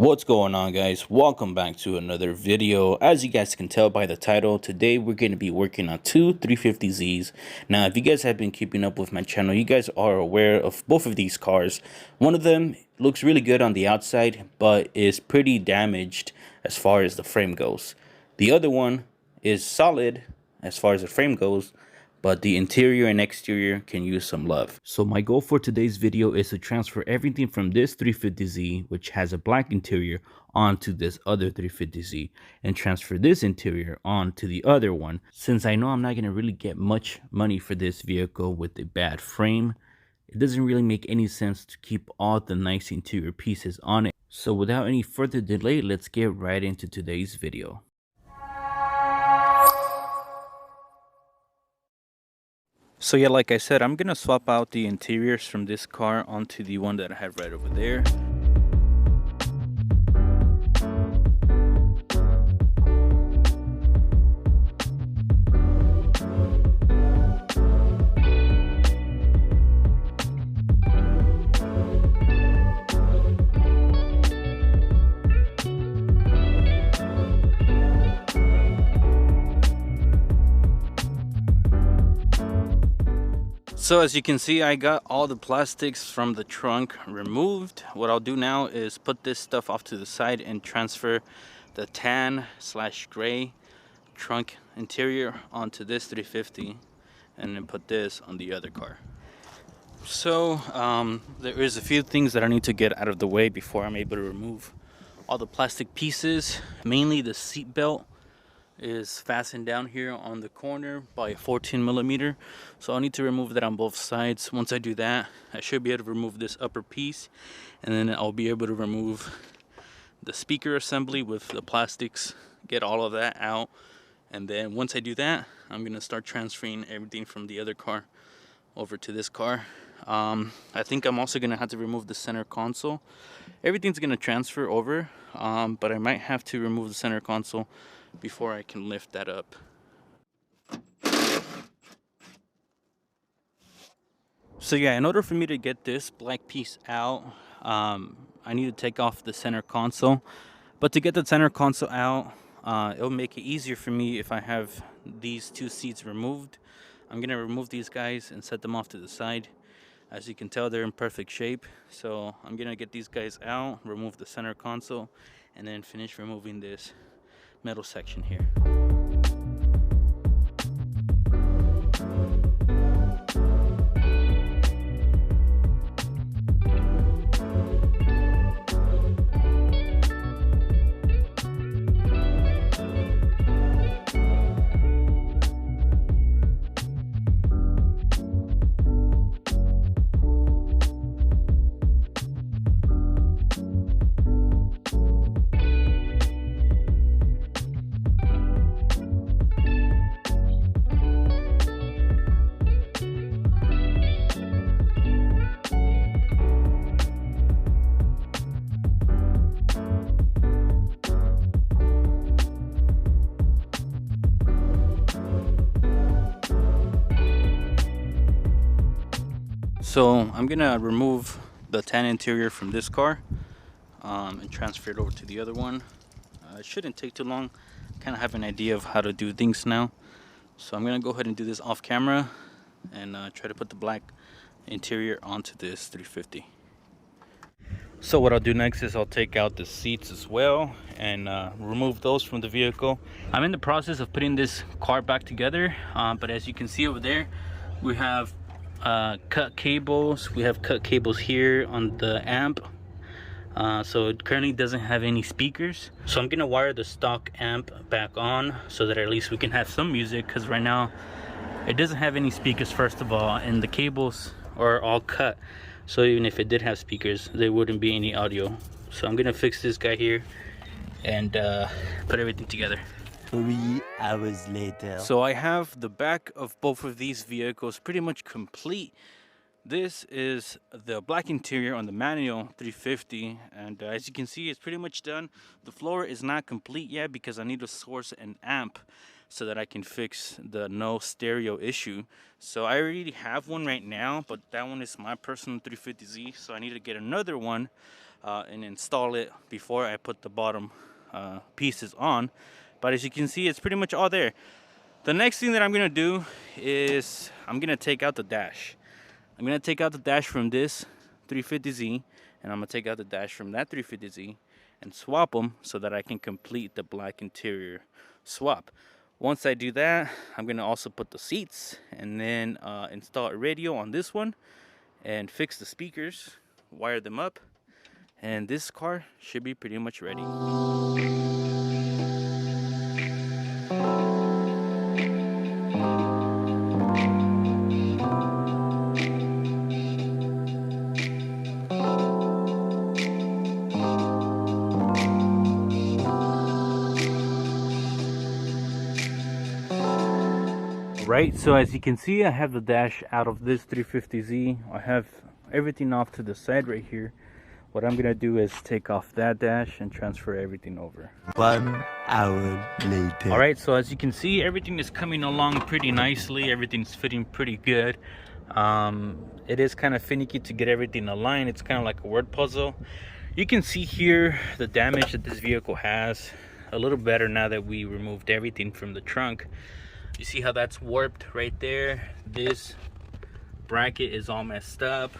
What's going on, guys? Welcome back to another video. As you guys can tell by the title, today we're going to be working on two 350Zs. Now, if you guys have been keeping up with my channel, you guys are aware of both of these cars. One of them looks really good on the outside, but is pretty damaged as far as the frame goes. The other one is solid as far as the frame goes, but the interior and exterior can use some love. So my goal for today's video is to transfer everything from this 350Z, which has a black interior, onto this other 350Z, and transfer this interior onto the other one. Since I know I'm not going to really get much money for this vehicle with a bad frame, it doesn't really make any sense to keep all the nice interior pieces on it. So without any further delay, let's get right into today's video. So yeah, like I said, I'm gonna swap out the interiors from this car onto the one that I have right over there. So as you can see, I got all the plastics from the trunk removed. What I'll do now is put this stuff off to the side and transfer the tan/gray trunk interior onto this 350 and then put this on the other car. So there is a few things that I need to get out of the way before I'm able to remove all the plastic pieces. Mainly the seat belt is fastened down here on the corner by a 14mm, so I'll need to remove that on both sides. Once I do that, I should be able to remove this upper piece, and then I'll be able to remove the speaker assembly with the plastics, get all of that out. And then once I do that, I'm gonna start transferring everything from the other car over to this car. I think I'm also gonna have to remove the center console. Everything's gonna transfer over, but I might have to remove the center console before I can lift that up. So yeah, in order for me to get this black piece out, I need to take off the center console. But to get the center console out, it'll make it easier for me if I have these two seats removed. I'm gonna remove these guys and set them off to the side. As you can tell, they're in perfect shape. So I'm gonna get these guys out, remove the center console, and then finish removing this metal section here. So I'm gonna remove the tan interior from this car and transfer it over to the other one. It shouldn't take too long. Kind of have an idea of how to do things now. So I'm gonna go ahead and do this off camera and try to put the black interior onto this 350. So what I'll do next is I'll take out the seats as well and remove those from the vehicle. I'm in the process of putting this car back together, but as you can see over there, we have cut cables. We have cut cables here on the amp, so it currently doesn't have any speakers. So I'm gonna wire the stock amp back on so that at least we can have some music, because right now it doesn't have any speakers, first of all, and the cables are all cut, so even if it did have speakers, there wouldn't be any audio. So I'm gonna fix this guy here and put everything together. 3 hours later. So I have the back of both of these vehicles pretty much complete. This is the black interior on the manual 350, and as you can see, it's pretty much done. The floor is not complete yet because I need to source an amp so that I can fix the no stereo issue. So I already have one right now, but that one is my personal 350Z, so I need to get another one and install it before I put the bottom pieces on. But as you can see, it's pretty much all there. The next thing that I'm gonna do is I'm gonna take out the dash. I'm gonna take out the dash from this 350Z, and I'm gonna take out the dash from that 350Z and swap them so that I can complete the black interior swap. Once I do that, I'm gonna also put the seats and then install a radio on this one and fix the speakers, wire them up, and this car should be pretty much ready. Right, so as you can see, I have the dash out of this 350Z. I have everything off to the side right here. What I'm gonna do is take off that dash and transfer everything over. 1 hour later. All right, so as you can see, everything is coming along pretty nicely. Everything's fitting pretty good. It is kind of finicky to get everything aligned. It's kind of like a word puzzle. You can see here the damage that this vehicle has a little better now that we removed everything from the trunk. You see how that's warped right there? This bracket is all messed up.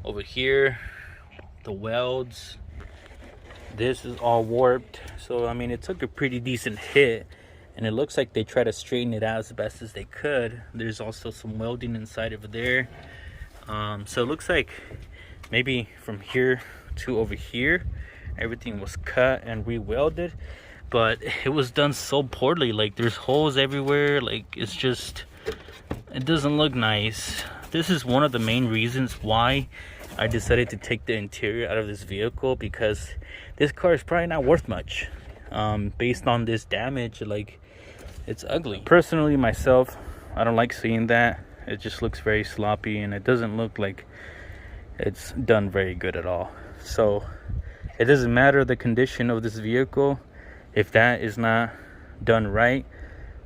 Over here, the welds, this is all warped. So I mean, it took a pretty decent hit, and it looks like they try to straighten it out as best as they could. There's also some welding inside of there. So it looks like maybe from here to over here, everything was cut and re-welded. But it was done so poorly. Like, there's holes everywhere. Like, it's just, it doesn't look nice. This is one of the main reasons why I decided to take the interior out of this vehicle, because this car is probably not worth much. Based on this damage, like, it's ugly. Personally, myself, I don't like seeing that. It just looks very sloppy, and it doesn't look like it's done very good at all. So it doesn't matter the condition of this vehicle. If that is not done right,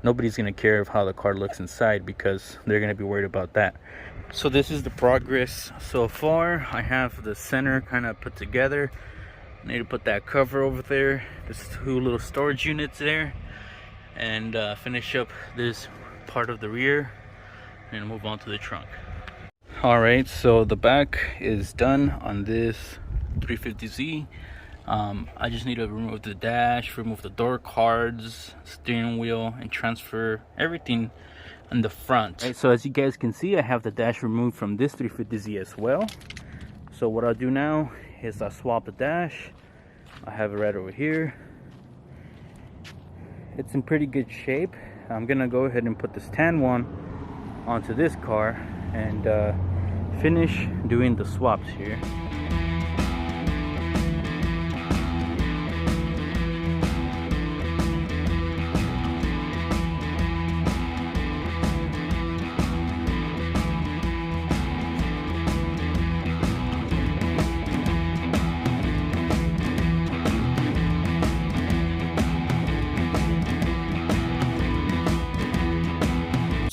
nobody's gonna care of how the car looks inside, because they're gonna be worried about that. So this is the progress so far. I have the center kind of put together. I need to put that cover over there. There's 2 little storage units there, and finish up this part of the rear and move on to the trunk. All right, so the back is done on this 350Z. I just need to remove the dash, remove the door cards, steering wheel, and transfer everything in the front. Right, so as you guys can see, I have the dash removed from this 350Z as well. So what I'll do now is I'll swap the dash. I have it right over here. It's in pretty good shape. I'm gonna go ahead and put this tan one onto this car and finish doing the swaps here.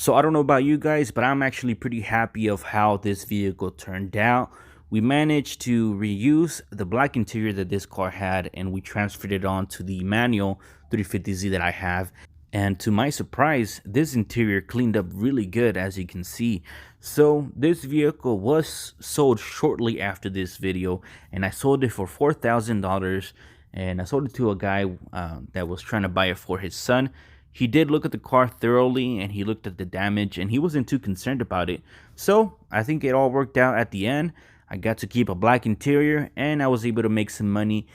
So I don't know about you guys, but I'm actually pretty happy of how this vehicle turned out. We managed to reuse the black interior that this car had, and we transferred it on to the manual 350Z that I have. And to my surprise, this interior cleaned up really good, as you can see. So this vehicle was sold shortly after this video, and I sold it for $4,000, and I sold it to a guy that was trying to buy it for his son. He did look at the car thoroughly, and he looked at the damage, and he wasn't too concerned about it. So I think it all worked out at the end. I got to keep a black interior, and I was able to make some money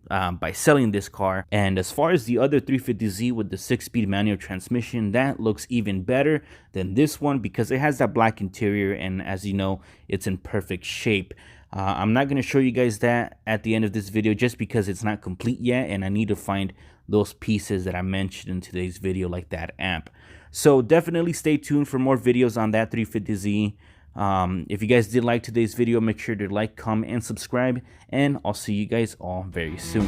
by selling this car. And as far as the other 350Z with the 6-speed manual transmission, that looks even better than this one because it has that black interior, and as you know, it's in perfect shape. I'm not going to show you guys that at the end of this video just because it's not complete yet, and I need to find those pieces that I mentioned in today's video, like that amp. So definitely stay tuned for more videos on that 350Z. If you guys did like today's video, make sure to like, comment, and subscribe, and I'll see you guys all very soon.